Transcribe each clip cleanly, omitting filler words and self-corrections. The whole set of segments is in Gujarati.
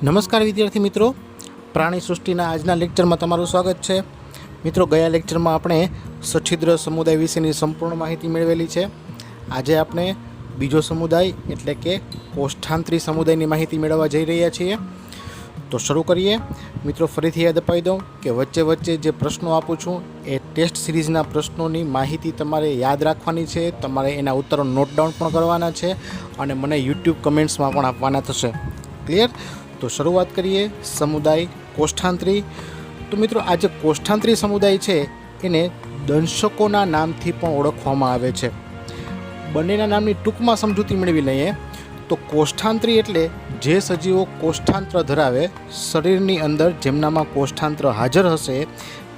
નમસ્કાર વિદ્યાર્થી મિત્રો, પ્રાણી સૃષ્ટિના આજના લેક્ચરમાં તમારું સ્વાગત છે. મિત્રો, ગયા લેક્ચરમાં આપણે સછિદ્ર સમુદાય વિશેની સંપૂર્ણ માહિતી મેળવેલી છે. આજે આપણે બીજો સમુદાય એટલે કે કોષ્ઠાંતરી સમુદાયની માહિતી મેળવવા જઈ રહ્યા છીએ. તો શરૂ કરીએ. મિત્રો, ફરીથી યાદ અપાવી દઉં કે વચ્ચે વચ્ચે જે પ્રશ્નો આપું છું એ ટેસ્ટ સિરીઝના પ્રશ્નોની માહિતી તમારે યાદ રાખવાની છે. તમારે એના ઉત્તરો નોટ ડાઉન પણ કરવાના છે અને મને યુટ્યુબ કમેન્ટ્સમાં પણ આપવાના થશે. ક્લિયર? તો શરૂઆત કરીએ. સમુદાય કોષ્ઠાંતરી. તો મિત્રો, આ જે કોષ્ઠાંતરી સમુદાય છે એને દંશકોના નામથી પણ ઓળખવામાં આવે છે. બંનેના નામની ટૂંકમાં સમજૂતી મેળવી લઈએ તો કોષ્ઠાંતરી એટલે જે સજીવો કોષ્ઠાંત્ર ધરાવે, શરીરની અંદર જેમનામાં કોષ્ઠાંત્ર હાજર હશે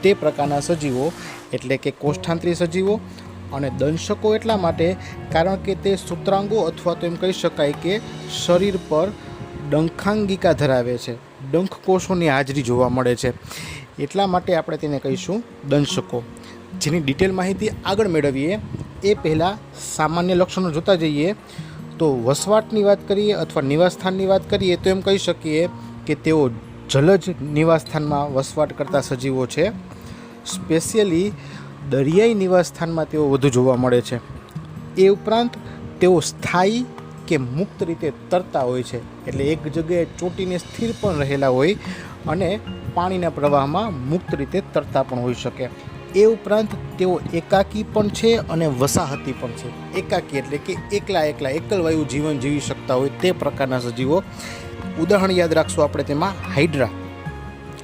તે પ્રકારના સજીવો એટલે કે કોષ્ઠાંતરી સજીવો. અને દંશકો એટલા માટે કારણ કે તે સૂત્રાંગો અથવા તો એમ કહી શકાય કે શરીર પર ડંખાંગિકા ધરાવે છે, ડંખ કોષોની હાજરી જોવા મળે છે, એટલા માટે આપણે તેને કહીશું દંશકો. જેની ડિટેલ માહિતી આગળ મેળવીએ એ પહેલાં સામાન્ય લક્ષણો જોતા જઈએ. તો વસવાટની વાત કરીએ અથવા નિવાસસ્થાનની વાત કરીએ તો એમ કહી શકીએ કે તેઓ જલજ નિવાસસ્થાનમાં વસવાટ કરતા સજીવો છે. સ્પેશિયલી દરિયાઈ નિવાસસ્થાનમાં તેઓ વધુ જોવા મળે છે. એ ઉપરાંત તેઓ સ્થાયી કે મુક્ત રીતે તરતા હોય છે, એટલે એક જગ્યાએ ચોંટીને સ્થિર પણ રહેલા હોય અને પાણીના પ્રવાહમાં મુક્ત રીતે તરતા પણ હોઈ શકે. એ ઉપરાંત તેઓ એકાકી પણ છે અને વસાહતી પણ છે. એકાકી એટલે કે એકલવાયુ જીવન જીવી શકતા હોય તે પ્રકારના સજીવો. ઉદાહરણ યાદ રાખશું આપણે તેમાં હાઇડ્રા.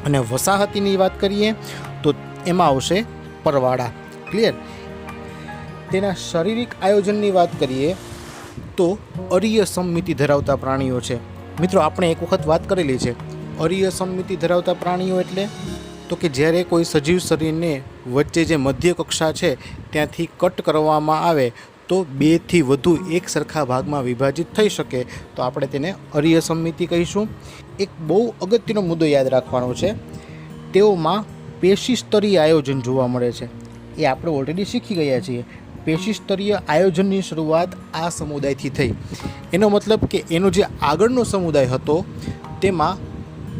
અને વસાહતીની વાત કરીએ તો એમાં આવશે પરવાળા. ક્લિયર? તેના શારીરિક આયોજનની વાત કરીએ તો અરીય સમમિતિ ધરાવતા પ્રાણીઓ છે. મિત્રો, આપણે એક વખત વાત કરેલી છે. અરીય સમમિતિ ધરાવતા પ્રાણીઓ એટલે તો કે જ્યારે કોઈ સજીવ શરીરને વચ્ચે જે મધ્ય કક્ષા છે ત્યાંથી કટ કરવામાં આવે તો 2 થી વધુ એક સરખા ભાગમાં વિભાજિત થઈ શકે તો આપણે તેને અરીય સમમિતિ કહીશું. એક બહુ અગત્યનો મુદ્દો યાદ રાખવાનો છે. તેઓમાં પેશીસ્તરીય આયોજન જોવા મળે છે. એ આપણે ઓલરેડી શીખી ગયા છીએ. પેશીસ્તરીય આયોજનની શરૂઆત આ સમુદાયથી થઈ. એનો મતલબ કે એનો જે આગળનો સમુદાય હતો તેમાં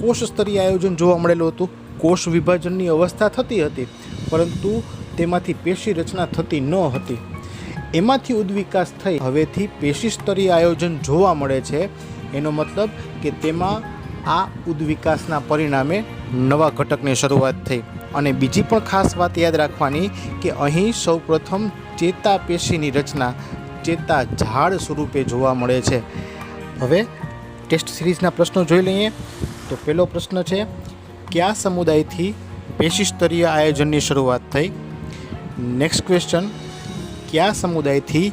કોષસ્તરીય આયોજન જોવા મળેલું હતું. કોષ વિભાજનની અવસ્થા થતી હતી પરંતુ તેમાંથી પેશી રચના થતી ન હતી. એમાંથી ઉદ્વિકાસ થઈ હવેથી પેશીસ્તરીય આયોજન જોવા મળે છે. એનો મતલબ કે તેમાં આ ઉદ્વિકાસના પરિણામે નવા ઘટકની શરૂઆત થઈ. અને બીજી પણ ખાસ વાત યાદ રાખવાની કે અહીં સૌપ્રથમ ચેતાપેશીની રચના ચેતા ઝાડ સ્વરૂપે જોવા મળે છે. હવે ટેસ્ટ સિરીઝના પ્રશ્નો જોઈ લઈએ. તો પહેલો પ્રશ્ન છે, કયા સમુદાયથી પેશીસ્તરીય આયોજનની શરૂઆત થઈ? નેક્સ્ટ ક્વેશ્ચન, કયા સમુદાયથી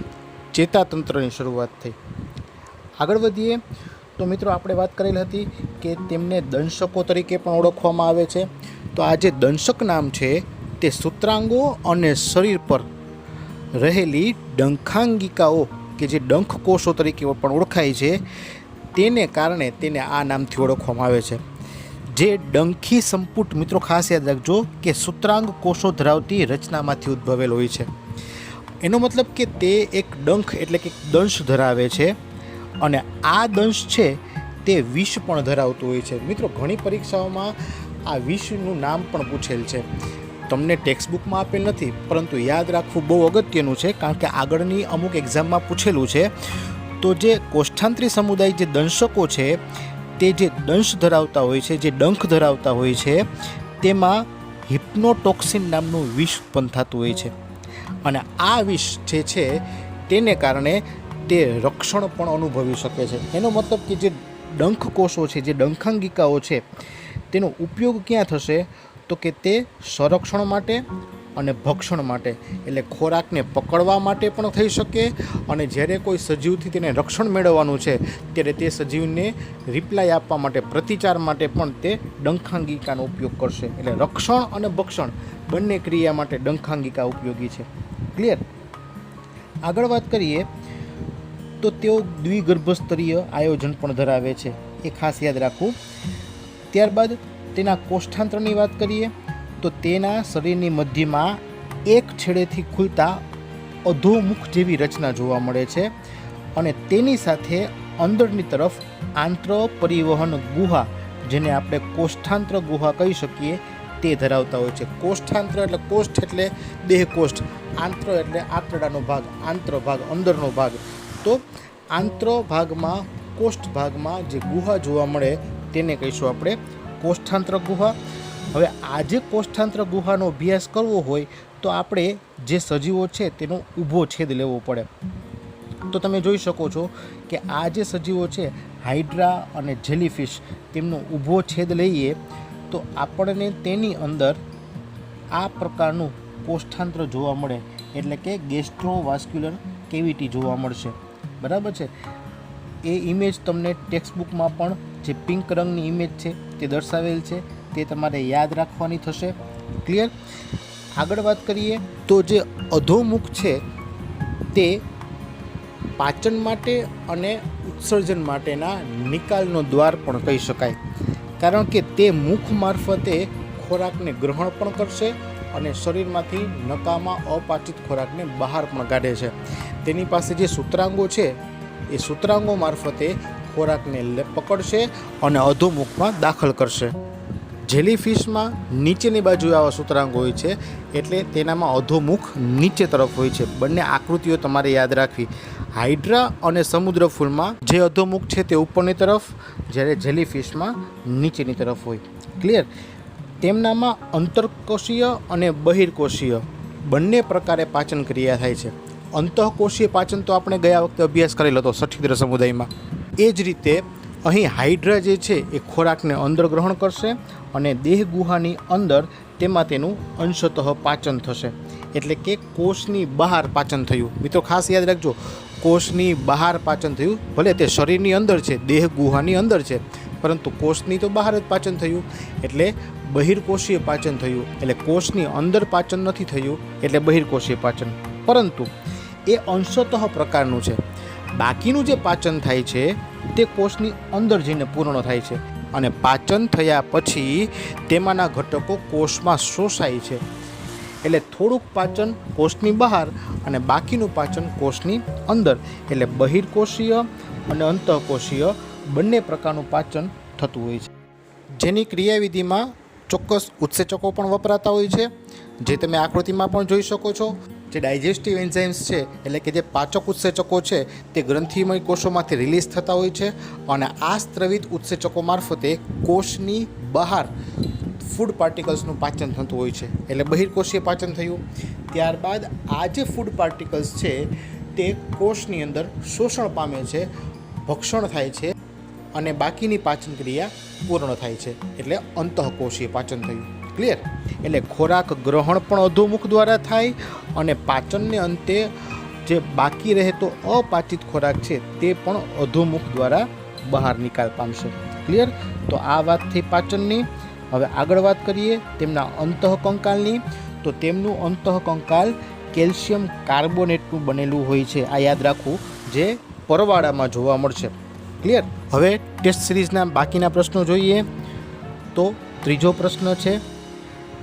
ચેતાતંત્રની શરૂઆત થઈ? આગળ વધીએ તો મિત્રો, આપણે વાત કરેલી હતી કે તેમને દંશકો તરીકે પણ ઓળખવામાં આવે છે. તો આ જે દંશક નામ છે તે સૂત્રાંગો અને શરીર પર રહેલી ડંખાંગિકાઓ કે જે ડંખ કોષો તરીકે પણ ઓળખાય છે તેને કારણે તેને આ નામથી ઓળખવામાં આવે છે. જે ડંખી સંપુટ, મિત્રો ખાસ યાદ રાખજો કે સૂત્રાંગ કોષો ધરાવતી રચનામાંથી ઉદ્ભવેલ હોય છે. એનો મતલબ કે તે એક ડંખ એટલે કે દંશ ધરાવે છે અને આ દંશ છે તે વિષ પણ ધરાવતું હોય છે. મિત્રો, ઘણી પરીક્ષાઓમાં આ વિષનું નામ પણ પૂછેલ છે. તમને ટેક્સ્ટબુકમાં આપેલ નથી પરંતુ યાદ રાખવું બહુ અગત્યનું છે કારણ કે આગળની અમુક એક્ઝામમાં પૂછેલું છે. તો જે કોષ્ઠાંતરી સમુદાય જે દંશકો છે તે જે દંશ ધરાવતા હોય છે, જે ડંખ ધરાવતા હોય છે તેમાં હિપ્નોટોક્સિન નામનું વિષ ઉત્પન્ન થતું હોય છે. અને આ વિષ જે છે તેને કારણે તે રક્ષણ પણ અનુભવી શકે છે. એનો મતલબ કે જે ડંખ કોષો છે, જે ડંખાંગિકાઓ છે તેનો ઉપયોગ ક્યાં થશે તો કે તે સંરક્ષણ માટે અને ભક્ષણ માટે, એટલે ખોરાકને પકડવા માટે પણ થઈ શકે અને જ્યારે કોઈ સજીવથી તેને રક્ષણ મેળવવાનું છે ત્યારે તે સજીવને રિપ્લાય આપવા માટે, પ્રતિચાર માટે પણ તે ડંખાંગિકાનો ઉપયોગ કરશે. એટલે રક્ષણ અને ભક્ષણ બંને ક્રિયા માટે ડંખાંગિકા ઉપયોગી છે. ક્લિયર? આગળ વાત કરીએ તો તેઓ દ્વિગર્ભસ્તરીય આયોજન પણ ધરાવે છે. એ ખાસ યાદ રાખવું. ત્યારબાદ તેના કોષ્ઠાંત્રની વાત કરીએ તો તેના શરીરની મધ્યમાં એક છેડેથી ખુલતા અધોમુખ જેવી રચના જોવા મળે છે અને તેની સાથે અંદરની તરફ આંત્ર પરિવહન ગુહા, જેને આપણે કોષ્ઠાંત્ર ગુહા કહી શકીએ, તે ધરાવતા હોય છે. કોષ્ઠાંત્ર એટલે કોષ્ઠ એટલે દેહ કોષ્ઠ, આંત્ર એટલે આંતરડાનો ભાગ, આંત્ર ભાગ, અંદરનો ભાગ. તો આંત્ર ભાગમાં, કોષ્ઠ ભાગમાં જે ગુહા જોવા મળે તેને કહીશું આપણે કોષ્ઠાંત્ર ગુહા. હવે આજે કોષ્ઠાંત્ર ગુહાનો અભ્યાસ કરવો હોય તો આપણે જે સજીવો છે તેનો ઊભો છેદ લેવો પડે. તો તમે જોઈ શકો છો કે આ જે સજીવો છે હાઇડ્રા અને જેલીફિશ, તેમનો ઊભો છેદ લઈએ તો આપણને તેની અંદર આ પ્રકારનું કોષ્ઠાંત્ર જોવા મળે, એટલે કે ગેસ્ટ્રોવાસ્ક્યુલર કેવિટી જોવા મળશે. બરાબર છે. એ ઇમેજ તમને ટેક્સ્ટબુકમાં પણ જે પિંક રંગની ઇમેજ છે તે દર્શાવેલ છે, તે તમારે યાદ રાખવાની થશે. ક્લિયર? આગળ વાત કરીએ તો જે અધોમુખ છે તે પાચન માટે અને ઉત્સર્જન માટેના નિકાલનો દ્વાર પણ કહી શકાય, કારણ કે તે મુખ મારફતે ખોરાકને ગ્રહણ પણ કરશે અને શરીરમાંથી નકામા અપાચિત ખોરાકને બહાર પણ કાઢે છે. તેની પાસે જે સૂત્રાંગો છે એ સૂત્રાંગો મારફતે ખોરાકને પકડશે અને અધોમુખમાં દાખલ કરશે. જેલીફિશમાં નીચેની બાજુ આવા સૂત્રાંગો હોય છે, એટલે તેનામાં અધોમુખ નીચે તરફ હોય છે. બંને આકૃતિઓ તમારે યાદ રાખવી. હાઇડ્રા અને સમુદ્ર ફૂલમાં જે અધોમુખ છે તે ઉપરની તરફ, જ્યારે જેલીફિશમાં નીચેની તરફ હોય. ક્લિયર? તેમનામાં અંતરકોષીય અને બહિર્કોષીય બંને પ્રકારે પાચન ક્રિયા થાય છે. અંતઃકોષીય પાચન તો આપણે ગયા વખતે અભ્યાસ કરેલો હતો સઠ્ઠીદ્ર સમુદાયમાં. એ જ રીતે અહીં હાઇડ્રા જે છે એ ખોરાકને અંદર ગ્રહણ કરશે અને દેહ ગુહાની અંદર તેમાં તેનું અંશતઃ પાચન થશે, એટલે કે કોષની બહાર પાચન થયું. મિત્રો ખાસ યાદ રાખજો, કોષની બહાર પાચન થયું. ભલે તે શરીરની અંદર છે, દેહ ગુહાની અંદર છે, પરંતુ કોષની તો બહાર જ પાચન થયું, એટલે બહિર્કોષીય પાચન થયું. એટલે કોષની અંદર પાચન નથી થયું, એટલે બહિર્કોષીય પાચન. પરંતુ એ અંશતઃ પ્રકારનું છે. બાકીનું જે પાચન થાય છે તે કોષની અંદર જઈને પૂર્ણ થાય છે અને પાચન થયા પછી તેમાંના ઘટકો કોષમાં શોષાય છે. એટલે થોડુંક પાચન કોષની બહાર અને બાકીનું પાચન કોષની અંદર, એટલે બહિર્કોષીય અને અંતઃકોષીય બંને પ્રકારનું પાચન થતું હોય છે. જેની ક્રિયાવિધિમાં ચોક્કસ ઉત્સેચકો પણ વપરાતા હોય છે, જે તમે આકૃતિમાં પણ જોઈ શકો છો. જે ડાયજેસ્ટિવ એન્ઝાઇમ્સ છે, એટલે કે જે પાચક ઉત્સેચકો છે, તે ગ્રંથિમય કોષોમાંથી રિલીઝ થતા હોય છે અને આ સ્ત્રવિત ઉત્સેચકો મારફતે કોષની બહાર ફૂડ પાર્ટિકલ્સનું પાચન થતું હોય છે, એટલે બહિર્કોષીય પાચન થયું. ત્યારબાદ આ જે ફૂડ પાર્ટિકલ્સ છે તે કોષની અંદર શોષણ પામે છે, ભક્ષણ થાય છે અને બાકીની પાચન ક્રિયા પૂર્ણ થાય છે, એટલે અંતઃકોષીય પાચન થયું. ક્લિયર? એટલે ખોરાક ગ્રહણ પણ અધોમુખ દ્વારા થાય અને પાચનને અંતે જે બાકી રહેતો અપાચિત ખોરાક છે તે પણ અધોમુખ દ્વારા બહાર નિકાલ પામશે. ક્લિયર? તો આ વાત થઈ પાચનની. હવે આગળ વાત કરીએ તેમના અંતઃકંકાલની. તો તેમનું અંતઃકંકાલ કેલ્શિયમ કાર્બોનેટનું બનેલું હોય છે. આ યાદ રાખવું, જે પરવાળામાં જોવા મળશે. ક્લિયર? હવે ટેસ્ટ સિરીઝના બાકીના પ્રશ્નો જોઈએ. તો ત્રીજો પ્રશ્ન છે,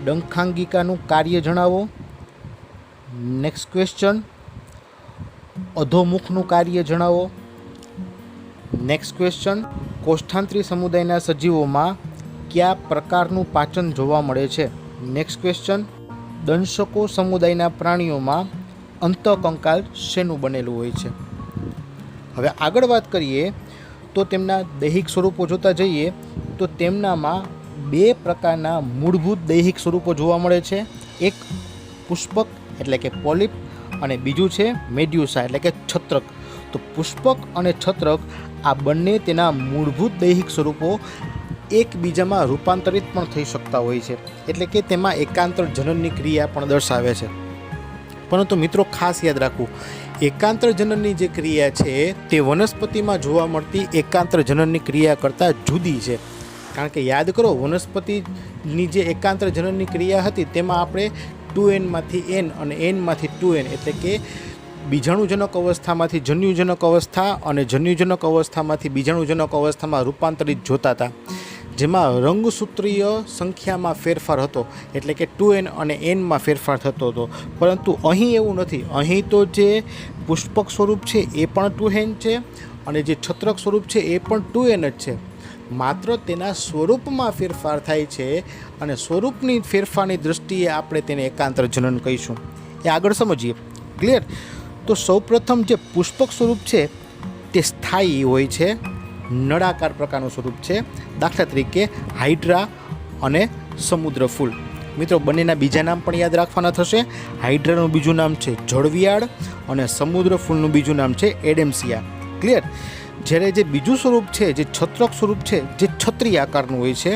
ડંખાંગિકાનું કાર્ય જણાવો. નેક્સ્ટ ક્વેશ્ચન, અધોમુખનું કાર્ય જણાવો. નેક્સ્ટ ક્વેશ્ચન, કોષ્ઠાંત્રી સમુદાયના સજીવોમાં કયા પ્રકારનું પાચન જોવા મળે છે. નેક્સ્ટ ક્વેશ્ચન, દંશકો સમુદાયના પ્રાણીઓમાં અંતઃકંકાલ શેનું બનેલું હોય છે. હવે આગળ વાત કરીએ તો તેમના દૈહિક સ્વરૂપો જોતા જઈએ તો તેમનામાં બે પ્રકારના મૂળભૂત દૈહિક સ્વરૂપો જોવા મળે છે. એક પુષ્પક એટલે કે પોલિપ અને બીજું છે મેડ્યુસા એટલે કે છત્રક. તો પુષ્પક અને છત્રક આ બંને તેના મૂળભૂત દૈહિક સ્વરૂપો એકબીજામાં રૂપાંતરિત પણ થઈ શકતા હોય છે, એટલે કે તેમાં એકાંતર જનનની ક્રિયા પણ દર્શાવે છે. પરંતુ મિત્રો ખાસ યાદ રાખવું, એકાંતર જનનની જે ક્રિયા છે તે વનસ્પતિમાં જોવા મળતી એકાંતર જનનની ક્રિયા કરતાં જુદી છે. કારણ કે યાદ કરો, વનસ્પતિની જે એકાંતર જનનની ક્રિયા હતી તેમાં આપણે 2n માંથી n અને n માંથી 2n એટલે કે બીજાણુજનક અવસ્થામાંથી જન્યુજનક અવસ્થા અને જન્યુજનક અવસ્થામાંથી બીજાણુજનક અવસ્થામાં રૂપાંતરિત જોતા હતા, જેમાં રંગસૂત્રીય સંખ્યામાં ફેરફાર હતો, એટલે કે 2n અને nમાં ફેરફાર થતો હતો. પરંતુ અહીં એવું નથી. અહીં તો જે પુષ્પક સ્વરૂપ છે એ પણ 2n છે અને જે છત્રક સ્વરૂપ છે એ પણ 2n જ છે, માત્ર તેના સ્વરૂપમાં ફેરફાર થાય છે અને સ્વરૂપની ફેરફારની દૃષ્ટિએ આપણે તેને એકાંતર જનન કહીશું. એ આગળ સમજીએ. ક્લિયર? તો સૌપ્રથમ જે પુષ્પક સ્વરૂપ છે તે સ્થાયી હોય છે, નળાકાર પ્રકારનું સ્વરૂપ છે. દાખલા તરીકે હાઇડ્રા અને સમુદ્ર ફૂલ. મિત્રો, બંનેના બીજા નામ પણ યાદ રાખવાના થશે. હાઇડ્રાનું બીજું નામ છે જળવિયાળ અને સમુદ્ર ફૂલનું બીજું નામ છે એડેમ્સિયા. ક્લિયર? જ્યારે જે બીજું સ્વરૂપ છે, જે છત્રક સ્વરૂપ છે, જે છત્રી આકારનું હોય છે,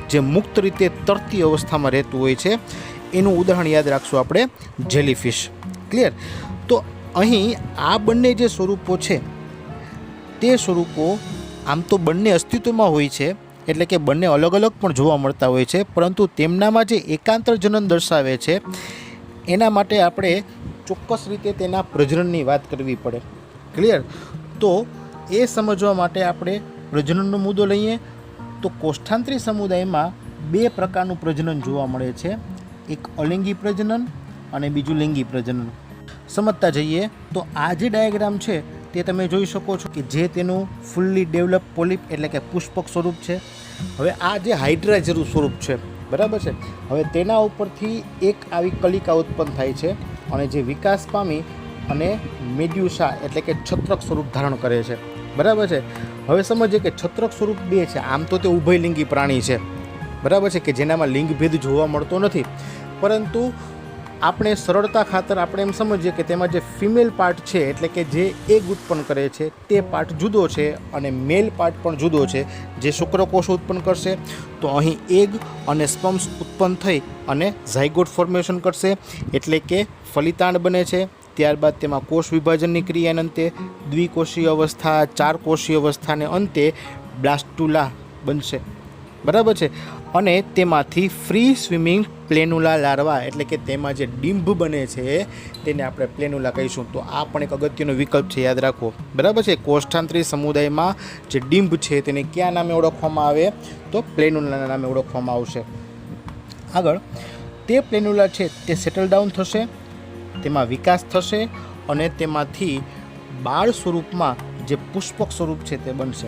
જે મુક્ત રીતે તરતી અવસ્થામાં રહેતું હોય છે, એનું ઉદાહરણ યાદ રાખશું આપણે, જેલીફિશ. ક્લિયર? તો અહીં આ બંને જે સ્વરૂપો છે તે સ્વરૂપો આમ તો બંને અસ્તિત્વમાં હોય છે, એટલે કે બંને અલગ અલગ પણ જોવા મળતા હોય છે, પરંતુ તેમનામાં જે એકાંતર જનન દર્શાવે છે એના માટે આપણે ચોક્કસ રીતે તેના પ્રજનનની વાત કરવી પડે. ક્લિયર? તો એ સમજવા માટે આપણે પ્રજનનનો મુદ્દો લઈએ તો કોષ્ઠાંતરી સમુદાયમાં 2 પ્રકારનું પ્રજનન જોવા મળે છે. એક અલિંગી પ્રજનન અને બીજું લિંગી પ્રજનન. સમજતા જઈએ તો આ જે ડાયાગ્રામ છે તે તમે જોઈ શકો છો કે જે તેનું ફૂલ્લી ડેવલપ પોલિપ એટલે કે પુષ્પક સ્વરૂપ છે. હવે આ જે હાઇડ્રા જેવું સ્વરૂપ છે, બરાબર છે, હવે તેના ઉપરથી એક આવી કલિકા ઉત્પન્ન થાય છે અને જે વિકાસ પામી અને મેડ્યુસા એટલે કે છત્રક સ્વરૂપ ધારણ કરે છે. બરાબર છે? હવે સમજીએ કે છત્રક સ્વરૂપ 2 છે. આમ તો તે ઉભયલિંગી પ્રાણી છે, બરાબર છે, કે જેનામાં લિંગભેદ જોવા મળતો નથી, પરંતુ આપણે સરળતા ખાતર આપણે એમ સમજીએ કે તેમાં જે ફિમેલ પાર્ટ છે એટલે કે જે એગ ઉત્પન્ન કરે છે તે પાર્ટ જુદો છે અને મેલ પાર્ટ પણ જુદો છે, જે શુક્રકોષ ઉત્પન્ન કરશે. તો અહીં એગ અને સ્પમ્સ ઉત્પન્ન થઈ અને ઝાયગોટ ફોર્મેશન કરશે, એટલે કે ફલિતાંડ બને છે. ત્યારબાદ તેમાં કોષ વિભાજનની ક્રિયાને અંતે દ્વિકોષીય અવસ્થા, 4 કોષીય અવસ્થાને અંતે બ્લાસ્ટુલા બનશે. બરાબર છે? અને તેમાંથી ફ્રી સ્વિમિંગ પ્લેનુલા લાર્વા એટલે કે તેમાં જે ડિંભ બને છે તેને આપણે પ્લેનુલા કહીશું. તો આ પણ એક અગત્યનો વિકલ્પ છે, યાદ રાખો. બરાબર છે? કોષ્ઠાંતરી સમુદાયમાં જે ડિંભ છે તેને કયા નામે ઓળખવામાં આવે? તો પ્લેનુલાના નામે ઓળખવામાં આવશે. આગળ તે પ્લેનુલા છે તે સેટલ ડાઉન થશે, તેમાં વિકાસ થશે અને તેમાંથી બાળ સ્વરૂપમાં જે પુષ્પક સ્વરૂપ છે તે બનશે.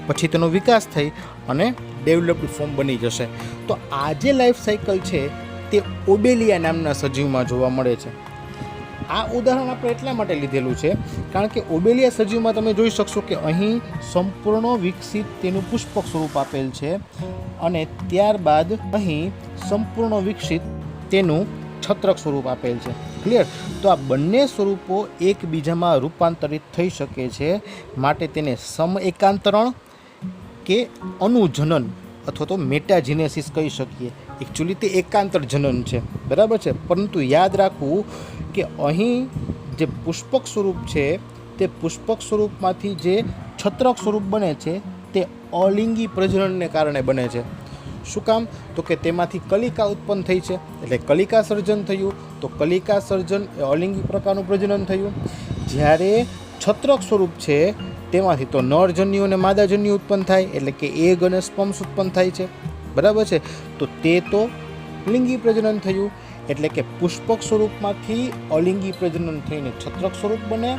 પછી તેનો વિકાસ થઈ અને ડેવલપ્ડ ફોર્મ બની જશે. તો આ જે લાઈફ સાયકલ છે તે ઓબેલિયા નામના સજીવમાં જોવા મળે છે. આ ઉદાહરણ આપણે એટલા માટે લીધેલું છે કારણ કે ઓબેલિયા સજીવમાં તમે જોઈ શકશો કે અહીં સંપૂર્ણ વિકસિત તેનું પુષ્પક સ્વરૂપ આપેલ છે અને ત્યારબાદ અહીં સંપૂર્ણ વિકસિત તેનું છત્રક સ્વરૂપ આપેલ છે. ક્લિયર? તો આ બંને સ્વરૂપો એકબીજામાં રૂપાંતરિત થઈ શકે છે, માટે તેને સમ એકાંતરણ કે અનુજનન અથવા તો મેટાજીનેસિસ કહી શકીએ. એકચ્યુઅલી તે એકાંતર જનન છે, બરાબર છે, પરંતુ યાદ રાખવું કે અહીં જે પુષ્પક સ્વરૂપ છે તે પુષ્પક સ્વરૂપમાંથી જે છત્રક સ્વરૂપ બને છે તે અલિંગી પ્રજનનને કારણે બને છે. શું કામ? તો કે તેમાંથી કલિકા ઉત્પન્ન થઈ છે એટલે કલિકા સર્જન થયું. તો કલિકા સર્જન એ અલિંગી પ્રકારનું પ્રજનન થયું. જ્યારે છત્રક સ્વરૂપ છે તેમાંથી તો નરજન્યુ અને માદાજન્યુ ઉત્પન્ન થાય એટલે કે એગ અને સ્પમ્સ ઉત્પન્ન થાય છે. બરાબર છે? તો તે તો લિંગી પ્રજનન થયું. એટલે કે પુષ્પક સ્વરૂપમાંથી અલિંગી પ્રજનન થઈને છત્રક સ્વરૂપ બને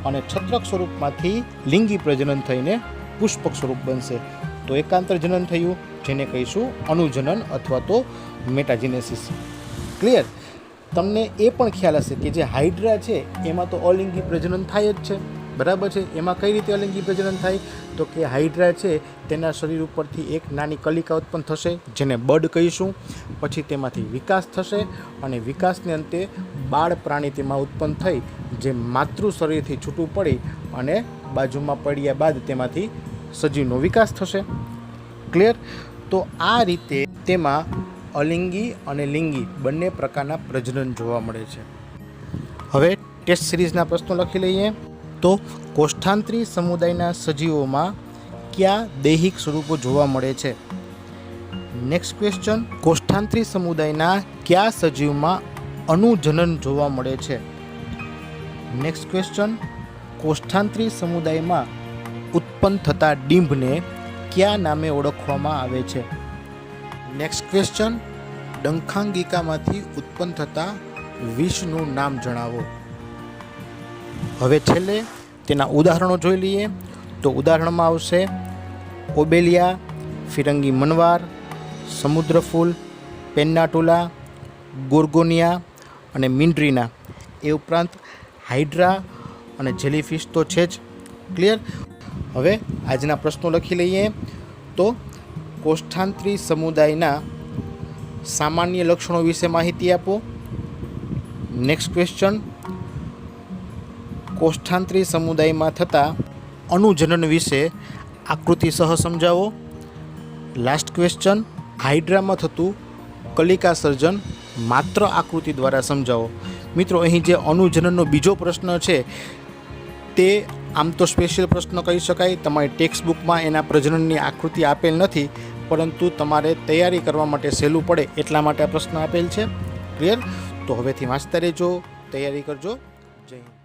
અને છત્રક સ્વરૂપમાંથી લિંગી પ્રજનન થઈને પુષ્પક સ્વરૂપ બનશે. તો એકાંતર જનન થયું, જેને કહીશું અનુજનન અથવા તો મેટાજીનેસિસ. ક્લિયર? તમને એ પણ ખ્યાલ હશે કે જે હાઇડ્રા છે એમાં તો અલિંગી પ્રજનન થાય જ છે. બરાબર છે? એમાં કઈ રીતે અલિંગી પ્રજનન થાય? તો કે હાઇડ્રા છે તેના શરીર ઉપરથી એક નાની કલિકા ઉત્પન્ન થશે જેને બડ કહીશું. પછી તેમાંથી વિકાસ થશે અને વિકાસને અંતે બાળ પ્રાણી તેમાં ઉત્પન્ન થઈ જે માતૃ શરીરથી છૂટું પડી અને બાજુમાં પડ્યા બાદ તેમાંથી સજીવનો વિકાસ થશે. ક્લિયર? તો આ રીતે તેમાં અલિંગી અને લિંગી બંને પ્રકારના પ્રજનન જોવા મળે છે. હવે ટેસ્ટ સિરીઝના પ્રશ્નો લખી લઈએ. તો કોષ્ઠાંતરી સમુદાયના સજીવોમાં કયા દૈહિક સ્વરૂપો જોવા મળે છે? નેક્સ્ટ ક્વેશ્ચન, કોષ્ઠાંતરી સમુદાયના કયા સજીવમાં અનુજનન જોવા મળે છે? નેક્સ્ટ ક્વેશ્ચન, કોષ્ઠાંતરી સમુદાયમાં ઉત્પન્ન થતા ડિંભને કયા નામે ઓળખવામાં આવે છે? નેક્સ્ટ ક્વેશ્ચન, ડંખાંગિકામાંથી ઉત્પન્ન થતા વિષનું નામ જણાવો. હવે છેલ્લે તેના ઉદાહરણો જોઈ લઈએ. તો ઉદાહરણમાં આવશે ઓબેલિયા, ફિરંગી મનવાર, સમુદ્રફૂલ, પેન્નાટુલા, ગોર્ગોનિયા અને મિન્ડ્રીના. એ ઉપરાંત હાઇડ્રા અને જેલીફિશ તો છે જ. ક્લિયર. હવે આજના પ્રશ્નો લખી લઈએ. તો કોષ્ઠાંતરી સમુદાયના સામાન્ય લક્ષણો વિશે માહિતી આપો. નેક્સ્ટ ક્વેશ્ચન, કોષ્ઠાંતરી સમુદાયમાં થતા અનુજનન વિશે આકૃતિ સહ સમજાવો. લાસ્ટ ક્વેશ્ચન, હાઇડ્રામાં થતું કલિકા સર્જન માત્ર આકૃતિ દ્વારા સમજાવો. મિત્રો, અહીં જે અનુજનનનો બીજો પ્રશ્ન છે તે આમ તો સ્પેશિયલ પ્રશ્ન કહી શકાય. તમારી ટેક્સ્ટ બુકમાં એના પ્રજનનની આકૃતિ આપેલ નથી, પરંતુ તમારે તૈયારી કરવા માટે સહેલું પડે એટલા માટે આ પ્રશ્ન આપેલ છે. ક્લિયર. તો હવેથી વાંચતા રહેજો, તૈયારી કરજો. જય હિન્દ.